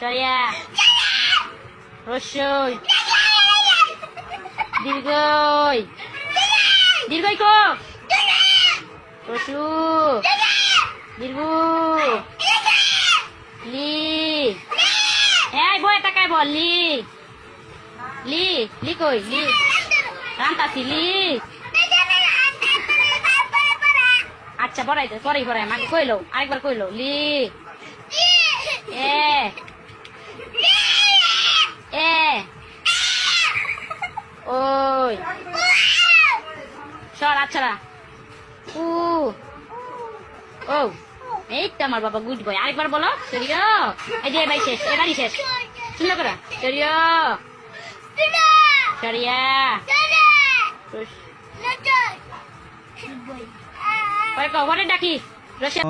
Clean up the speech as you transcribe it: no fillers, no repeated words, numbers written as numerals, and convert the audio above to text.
সরিয়া রসই দীর্ঘই দীর্ঘই কো রসু দীর্ঘ লি এই বই তাকাই বল লি লি লি কই লি রান্তাছি লি আচ্ছা পড়াইতে পড়াই মাকে কইলো আরেকবার কইলো লি এ এ ওই সর আচ্ছা উ ও এই তো আমার বাবা গুড বয় আরেকবার বলো সরিয়া এই যে ভাই শেষ এবারই শেষ সুন্দর করে সরিয়া সরিয়া পরে কবরে ডাকি রসে